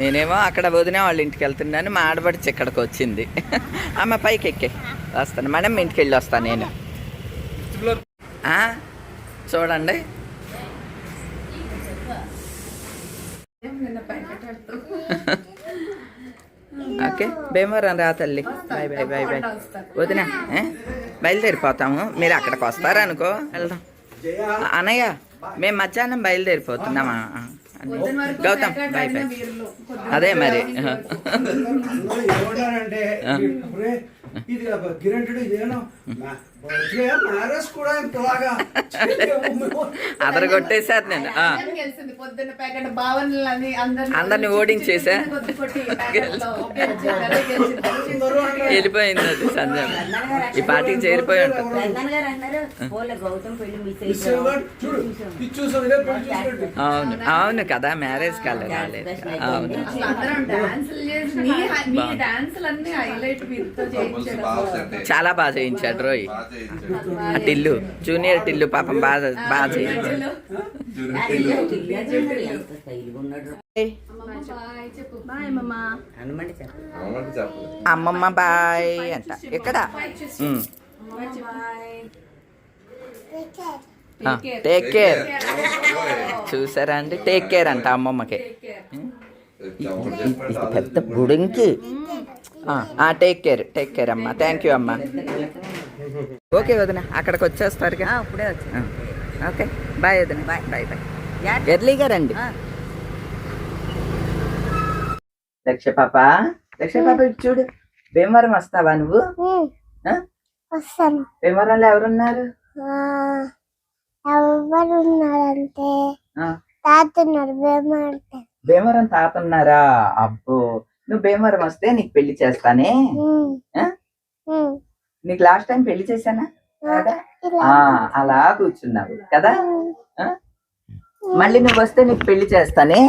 నేనేమో అక్కడ వదిన వాళ్ళ ఇంటికి వెళ్తున్నాను, మా ఆడపడిచి ఇక్కడికి వచ్చింది. అమ్మ పైకి ఎక్కే వస్తాను, మేడం ఇంటికి వెళ్ళి వస్తాను నేను. చూడండి ఓకే, భీమవరం రా తల్లి. బాయ్ బాయ్ బాయ్ బాయ్ వదిన, బయలుదేరిపోతాము. మీరు అక్కడికి వస్తారనుకో వెళ్దాం. అన్నయ్య మేము మధ్యాహ్నం బయలుదేరిపోతున్నామా? Gautam bye bye. అదే మరి అదరగొట్టేశారు నేను. అందరిని ఓడించేసా, వెళ్ళిపోయింది అది సంధ్య. ఈ పార్టీకి చేరిపోయి ఉంటుంది. అవును అవును కదా, మ్యారేజ్ కాలేదు రాలేదు. అవును చాలా బాగా చేయించాడు రోయ్. టిల్లు జూనియర్ టిల్లు పాపం బాగా బాగా చేయించాడు. అమ్మమ్మ బాయ్ అంట ఇక్కడ. Take care. చూసారా అండి, టేక్ కేర్ అంట అమ్మమ్మకి. ఇది పెద్ద బుడంకి. టేక్ కేర్ అమ్మా. థ్యాంక్ యూ అమ్మా. ఓకే వదిన, అక్కడికి వచ్చేస్తారుగా? అప్పుడే వచ్చా. ఓకే బాయ్ వదిన. Bye bye bye. ఎర్లీగా రండి. లక్ష్య పాప, లక్ష్య పాప ఇటు చూడు. భీమవరం వస్తావా నువ్వు? భీమవరంలో ఎవరున్నారు? ఎవరున్నారంటే తాతున్నారు. భీమవరం తాత ఉన్నారా? అబ్బో, నువ్వు భీమవరం వస్తే నీకు పెళ్లి చేస్తానే. నీకు లాస్ట్ టైం పెళ్లి చేశానా? అలా కూర్చున్నావు కదా. మళ్ళీ నువ్వు వస్తే నీకు పెళ్లి చేస్తానే.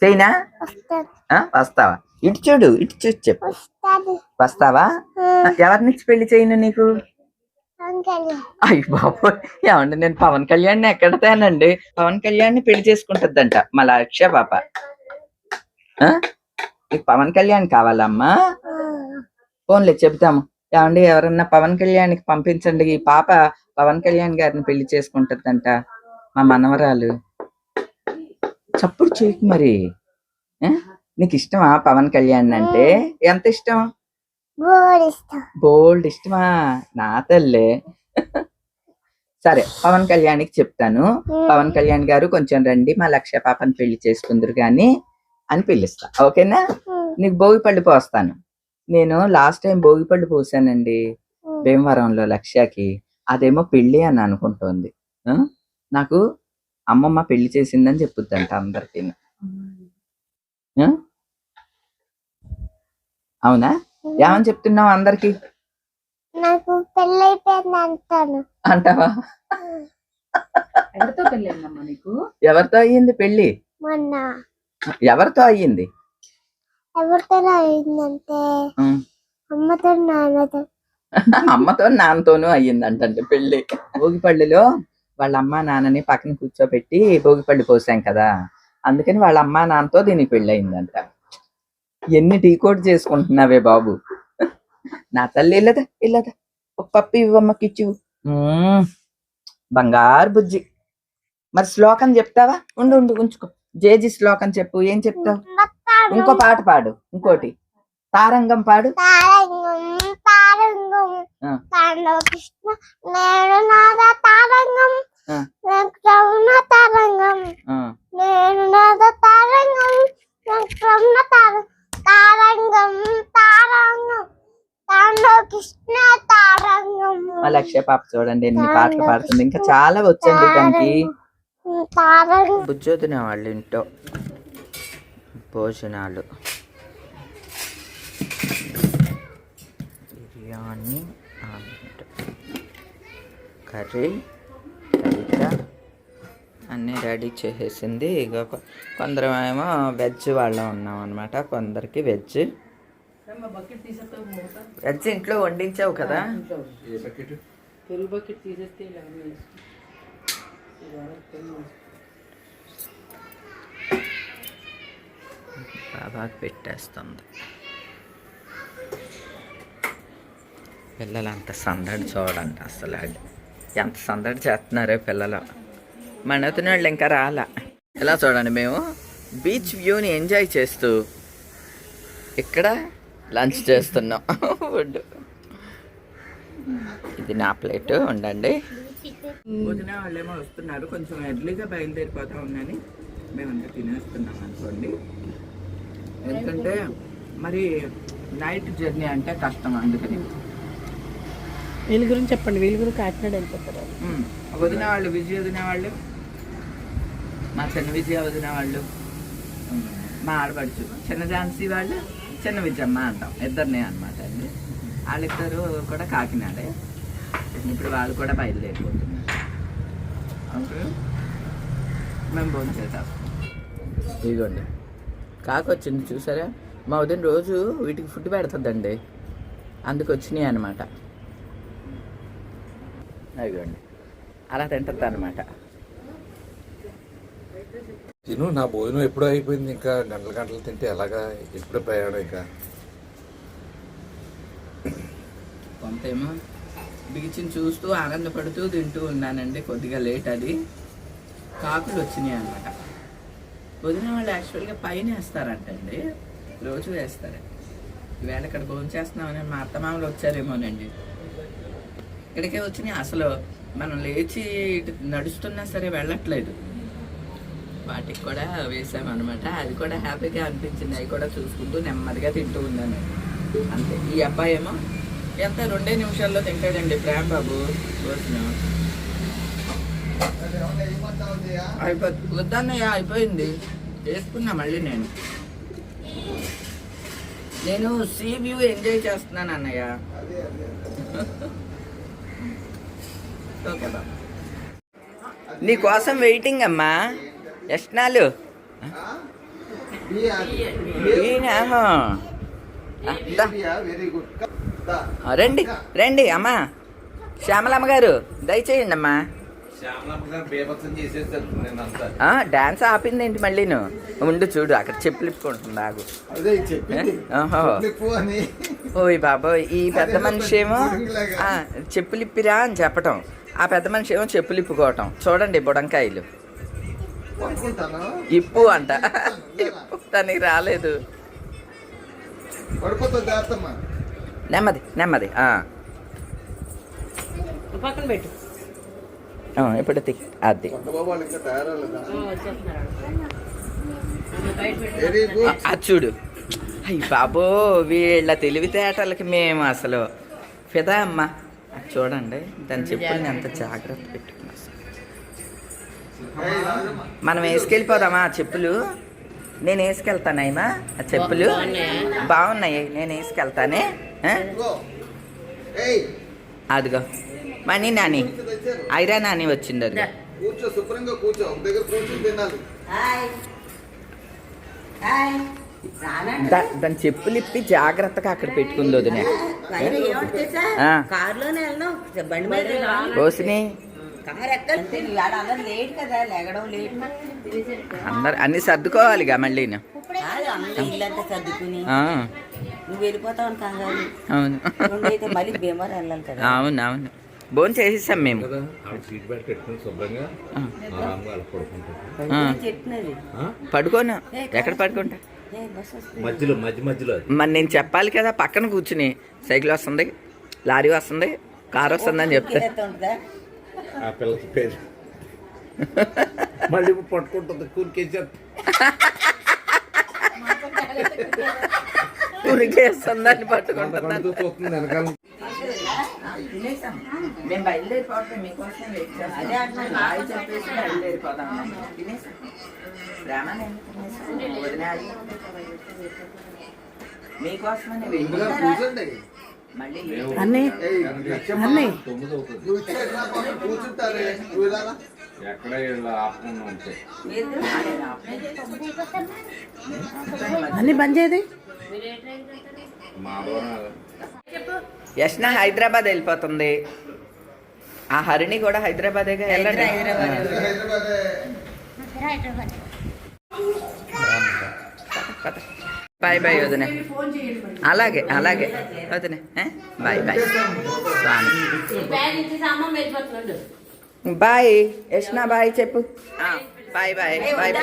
చైనా వస్తావా? ఇటు చూడు, ఇటు చూసి చెప్పు. వస్తావా? ఎవరినిచ్చి పెళ్లి చేయను నీకు? అయ్యి బాబు, ఏమండి నేను పవన్ కళ్యాణ్ ఎక్కడ తేనండి? పవన్ కళ్యాణ్ పెళ్లి చేసుకుంటుందంట మా లక్ష్య పాప. నీకు పవన్ కళ్యాణ్ కావాలమ్మా? ఫోన్లే చెబుతాము. ఏమండి ఎవరన్నా పవన్ కళ్యాణ్కి పంపించండి, ఈ పాప పవన్ కళ్యాణ్ గారిని పెళ్లి చేసుకుంటుందంట, మా మనవరాలు. చప్పుడు చేయకు మరి. నీకు ఇష్టమా పవన్ కళ్యాణ్ అంటే? ఎంత ఇష్టం? బోల్డ్ ఇష్టమా? నా తల్లే. సరే, పవన్ కళ్యాణ్కి చెప్తాను. పవన్ కళ్యాణ్ గారు కొంచెం రండి, మా లక్ష్య పాపని పెళ్లి చేసుకుందరు గాని అని పిలుస్తా. ఓకేనా? నీకు భోగిపళ్ళు పోస్తాను. నేను లాస్ట్ టైం భోగిపళ్ళు పోసానండి భీమవరంలో లక్ష్యకి. అదేమో పెళ్ళి అని అనుకుంటోంది. నాకు అమ్మమ్మ పెళ్లి చేసిందని చెప్పుద్దంట అందరికి. అవునా? ఏమని చెప్తున్నావు అందరికి? నాకు పెళ్ళి అయిపోయింది అంటాను. అంటావా? ఎవరితో పెళ్ళైందమ్మా నీకు? ఎవరితో అయ్యింది పెళ్ళి? మొన్న. ఎవరితో అయ్యింది? ఎవరితో అయ్యిందంటే అమ్మతో నాన్నతో. అమ్మతో నాన్నతోనూ అయ్యిందంటే పెళ్ళి. భోగిపళ్ళులో వాళ్ళ అమ్మ నాన్నని పక్కన కూర్చోబెట్టి భోగిపళ్ళు పోసాం కదా, అందుకని వాళ్ళ అమ్మ నాన్నతో దీనికి పెళ్ళి అయిందంట. ఎన్ని డీకోడ్ చేసుకుంటున్నావే బాబు. నా తల్లి ఇల్లదా ఇల్లదా, ఒక పప్పు ఇవ్వమ్మకిచ్చు. బంగారు బుజ్జి. మరి శ్లోకం చెప్తావా? ఉండు ఉండు ఉంచుకో. జేజీ శ్లోకం చెప్పు. ఏం చెప్తావు? ఇంకో పాట పాడు, ఇంకోటి తారంగం పాడు. కృష్ణ నేను నాద తారంగం, తారంగం నేను నాద తారంగం, తారంగం తారంగం కృష్ణ తారంగం. మా లక్ష్య పాప చూడండి ఎన్ని పాటలు పాడుతుంది. ఇంకా చాలా వచ్చండి దానికి. బుజ్జొదిన వాళ్ళ ఇంట్లో భోజనాలు, బిర్యానీ, కర్రీ, రైతా అన్నీ రెడీ చేసేసింది. ఇక కొందరేమో వెజ్ వాళ్ళం ఉన్నాం అనమాట, కొందరికి వెజ్. వెజ్ ఇంట్లో వండించావు కదా. బాగా పెట్టేస్తుంది. పిల్లలు అంత సందడి చూడండి, అసలు ఎంత సందడి చేస్తున్నారో పిల్లలు. మనవుతున్న వాళ్ళు ఇంకా రాలా. ఎలా చూడండి, మేము బీచ్ వ్యూని ఎంజాయ్ చేస్తూ ఇక్కడ లంచ్ చేస్తున్నాం. ఫుడ్ ఇది నా ప్లేట్, ఉండండి. వదిన వాళ్ళేమో వస్తున్నారు, కొంచెం ఎర్లీగా బయలుదేరిపోతా ఉన్నాని మేమంతా తినేస్తున్నాం అనుకోండి. ఎందుకంటే మరి నైట్ జర్నీ అంటే కష్టం, అందుకని. వీళ్ళ గురించి చెప్పండి, వీళ్ళ గురించి కాకినాడ వెళ్ళిపోతారు. వదిన వాళ్ళు, విజయ వదిన వాళ్ళు, మా చిన్న విజయ వదిన వాళ్ళు, మా ఆడపడుచు చిన్న ఝాన్సీ వాళ్ళు, చిన్న విజయమ్మ అంటాం, ఇద్దరినే అనమాట అండి. వాళ్ళిద్దరు కూడా కాకినాడే. ఇప్పుడు వాళ్ళు కూడా బయలుదేరిపోతున్నారు. అప్పుడు మేము భోజనం చేద్దాం. ఇదిగోండి కాకి వచ్చింది చూసారా. మా వదిన రోజు వీటికి ఫుడ్ పెడుతుందండి, అందుకు వచ్చినాయి అనమాట. అదిగోండి అలా తింటుంది అనమాట. తిను, నా భోజనం ఎప్పుడో అయిపోయింది, ఇంకా గంటలు గంటలు తింటే ఎలాగా, ఎప్పుడు ప్రయాణం ఇంకా. కొంతేమో బీచ్ని చూస్తూ ఆనందపడుతూ తింటూ ఉన్నానండి. కొద్దిగా లేట్ అది, కాకులు వచ్చినాయి అనమాట. వదిన వాళ్ళు యాక్చువల్గా పైన వేస్తారంటండి, రోజు వేస్తారు. ఈవేళ ఇక్కడ భోజనం చేస్తున్నామని మా అత్తమామలు వచ్చారేమోనండి, ఇక్కడికే వచ్చినాయి. అసలు మనం లేచి ఇటు నడుస్తున్నా సరే వెళ్ళట్లేదు. వాటికి కూడా వేసామన్నమాట. అది కూడా హ్యాపీగా అనిపించింది. అవి కూడా చూసుకుంటూ నెమ్మదిగా తింటూ ఉన్నాను అంతే. ఈ అబ్బాయి ఏమో ఎంత 2 నిమిషాల్లో తింటాడండి, ప్రేమ్ బాబు భోజనం. వద్దన్నయ్య, అయిపోయింది, చేసుకున్నా మళ్ళీ. నేను సీ వ్యూ ఎంజాయ్ చేస్తున్నాను అన్నయ్య. ఓకే బాబు, నీ కోసం వెయిటింగ్ అమ్మా. యష్నాలు రండి రండి అమ్మా. శ్యామలమ్మ గారు దయచేయండి అమ్మా. డాన్స్ ఆపిందేంటి మళ్ళీ? ఉండు చూడు, అక్కడ చెప్పులు ఇప్పుకుంటుంది, ఆగు. ఓయ్ బాబోయ్, ఈ పెద్ద మనిషి ఏమో చెప్పులు ఇప్పిరా అని చెప్పటం, ఆ పెద్ద మనిషి ఏమో చెప్పులు ఇప్పుకోవటం. చూడండి బుడంకాయలు ఇప్పు అంట. ఇప్పు తనకి రాలేదు. నెమ్మది నెమ్మది. పక్కన పెట్టు. ఇప్పుడు అది అది చూడు. అయ్యి బాబో, వీళ్ళ తెలివితేటలకి మేము అసలు ఫిదా అమ్మ. అది చూడండి, దాని చెప్పుల్ని ఎంత జాగ్రత్త పెట్టుకున్నా. మనం వేసుకెళ్ళిపోదామా ఆ చెప్పులు? నేను వేసుకెళ్తానమ్మా ఆ చెప్పులు. బాగున్నాయి, నేను వేసుకెళ్తానే. అదిగో మనీ నాని, ఐరా నాని వచ్చింది. అది దాని చెప్పులు ఇప్పి జాగ్రత్తగా అక్కడ పెట్టుకుంది వదిన. కోసిని అందరు అన్ని సర్దుకోవాలిగా మళ్ళీ. అవును అవును, భోజనం చేసేసాం మేము. పడుకోను, ఎక్కడ పడుకుంటా? మధ్యలో మధ్యలో. మరి నేను చెప్పాలి కదా, పక్కన కూర్చుని సైకిల్ వస్తుంది, లారీ వస్తుంది, కారు వస్తుంది అని చెప్తే ఆ పిల్లకి పేరు మళ్ళీ పట్టుకుంటుంది, ఉరికేస్తుందని పట్టుకుంటున్నాను. మేము బయలుదేరిపోతాం, మీకోసం వెయిట్ చేస్తాం. బాయ్ చెప్పేసి బయలుదేరిపోతాం. మీకోసమని వెయిట్. మళ్ళీ అన్ని బంద్ చేయది. యష్న హైదరాబాద్ వెళ్ళిపోతుంది, ఆ హరిణి కూడా హైదరాబాదేగా. వెళ్ళండి. బాయ్ బాయ్ వదిన. అలాగే అలాగే వదిన. బాయ్ బాయ్ స్వామి. బాయ్ యష్నా బాయ్ చెప్పు. బాయ్ బాయ్ బాయ్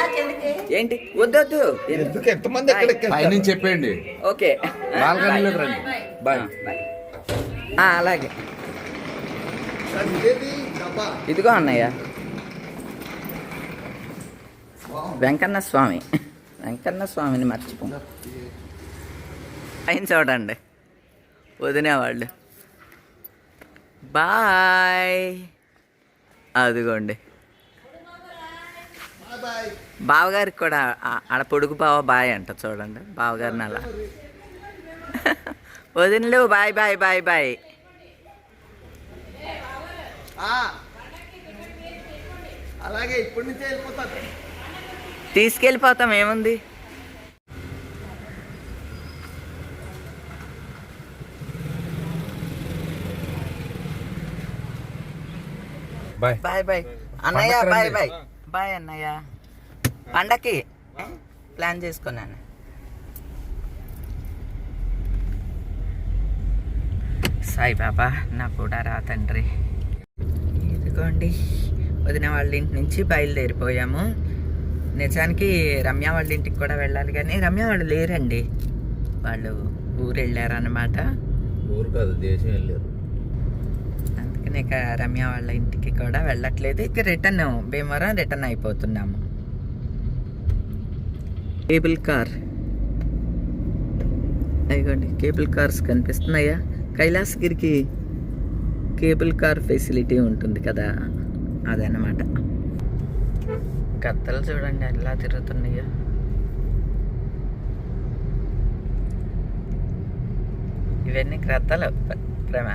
ఏంటి వద్దొద్దు ఎంతమంది పైనుంచి చెప్పండి. ఓకే బాల్కనీలోకి రండి. బాయ్. అలాగే ఇదిగో అన్నయ్య వెంకన్న స్వామి. వెంకన్న స్వామిని మర్చిపో. ఆయన చూడండి వదినేవాళ్ళు. బాయ్. అదిగోండి బావగారికి కూడా ఆడ పొడుగు బావ బాయ్ అంట చూడండి బావగారిని అలా. వదినలు బాయ్ బాయ్ బాయ్ బాయ్. అలాగే ఇప్పటి నుంచే వెళ్ళిపోతాను. తీసుకెళ్ళిపోతాం ఏముంది. బాయ్. బాయ్ బాయ్ అన్నయ్య. బాయ్ బాయ్ బాయ్ అన్నయ్య. పండక్కి ప్లాన్ చేసుకున్నాను. సాయిబాబా నా కూడా రా తండ్రి. ఇదిగోండి వదిన వాళ్ళ ఇంటి నుంచి బయలుదేరిపోయాము. నిజానికి రమ్య వాళ్ళ ఇంటికి కూడా వెళ్ళాలి కానీ రమ్య వాళ్ళు లేరండి. వాళ్ళు ఊరు వెళ్ళారన్నమాట. ఊరు కాదు దేశం వెళ్ళారు. అందుకని ఇక రమ్య వాళ్ళ ఇంటికి కూడా వెళ్ళట్లేదు. ఇక రిటర్న్ భీమవరం రిటర్న్ అయిపోతున్నాము. కేబుల్ కార్ అయ్యండి. కేబుల్ కార్స్ కనిపిస్తున్నాయా? కైలాసగిరికి కేబుల్ కార్ ఫెసిలిటీ ఉంటుంది కదా, అదన్నమాట. గద్దలు చూడండి ఎలా తిరుగుతున్నాయో. ఇవన్నీ గ్రద్దలు ప్రేమ.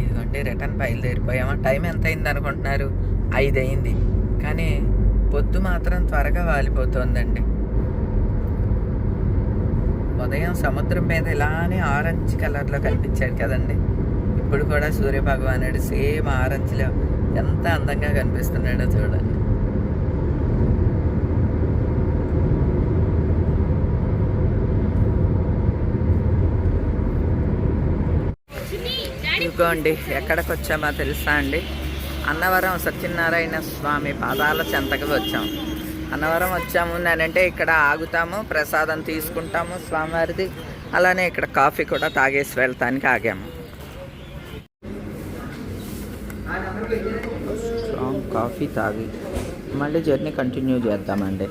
ఇదిగోండి రిటర్న్ బయలుదేరిపోయామా. టైం ఎంత అయింది అనుకుంటున్నారు? 5 అయింది. కానీ పొద్దు మాత్రం త్వరగా వాలిపోతుందండి. ఉదయం సముద్రం మీద ఇలానే ఆరెంజ్ కలర్లో కనిపించాడు కదండి. ఇప్పుడు కూడా సూర్యభగవానుడు సేమ్ ఆరెంజ్లో ఎంత అందంగా కనిపిస్తున్నాడో చూడండి. ఇదిగోండి ఎక్కడికి వచ్చామో తెలుసా అండి? అన్నవరం సత్యనారాయణ స్వామి పాదాల చెంతకు వచ్చాము. అన్నవరం వచ్చాము నేనంటే ఇక్కడ ఆగుతాము, ప్రసాదం తీసుకుంటాము స్వామివారిది. అలానే ఇక్కడ కాఫీ కూడా తాగేసి వెళ్తానికి ఆగాము. స్ట్రాంగ్ కాఫీ తాగి మళ్ళీ జర్నీ కంటిన్యూ చేద్దామండి.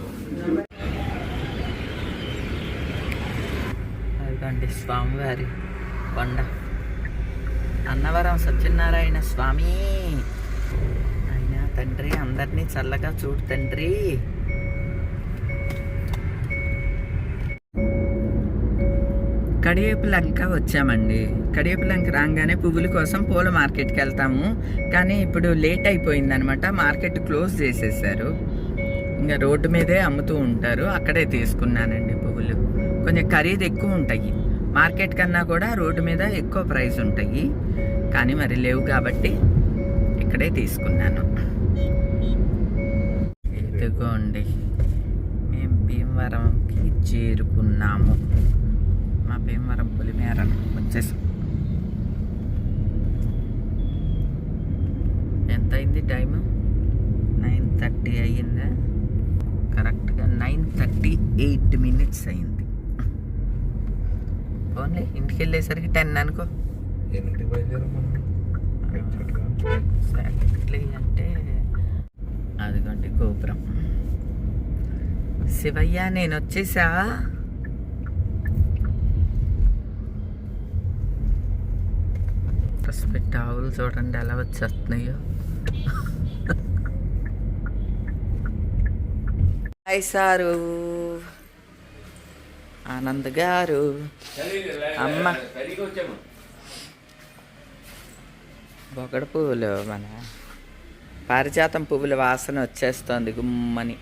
అదిగోండి స్వామివారి కొండ. అన్నవరం సత్యనారాయణ స్వామి అయినా తండ్రి అందరినీ చల్లగా చూడు తండ్రి. కడియపులంక వచ్చామండి. కడియపులంక రాగానే పువ్వుల కోసం పూల మార్కెట్కి వెళ్తాము. కానీ ఇప్పుడు లేట్ అయిపోయిందనమాట. మార్కెట్ క్లోజ్ చేసేసారు. ఇంకా రోడ్డు మీదే అమ్ముతూ ఉంటారు. అక్కడే తీసుకున్నానండి పువ్వులు. కొంచెం ఖరీదు ఎక్కువ ఉంటాయి. మార్కెట్ కన్నా కూడా రోడ్డు మీద ఎక్కువ ప్రైస్ ఉంటాయి. కానీ మరి లేవు కాబట్టి ఇక్కడే తీసుకున్నాను. ఇదిగోండి మేము భీమవరంకి చేరుకున్నాము. మా భీమవరం పులిమేర వచ్చేసాం. ఎంత అయింది టైము? 9:30 అయ్యిందా? కరెక్ట్గా 9:38 minutes అయింది. ఓన్లీ ఇంటికి వెళ్ళేసరికి 10 అనుకో. ఎన్నింటికి బయలుదేరాం మనం? ఎగ్జాక్ట్లీ అంటే అదిగోండి గోపురం. శివయ్య నేను వచ్చేసా. పెట్టి ఆవులు చూడండి ఎలా వచ్చేస్తున్నాయో. హాయ్ సారు, ఆనంద్ గారు, అమ్మ. బొగడ పువ్వులు మన పారిజాతం పువ్వుల వాసన వచ్చేస్తోంది గుమ్మని.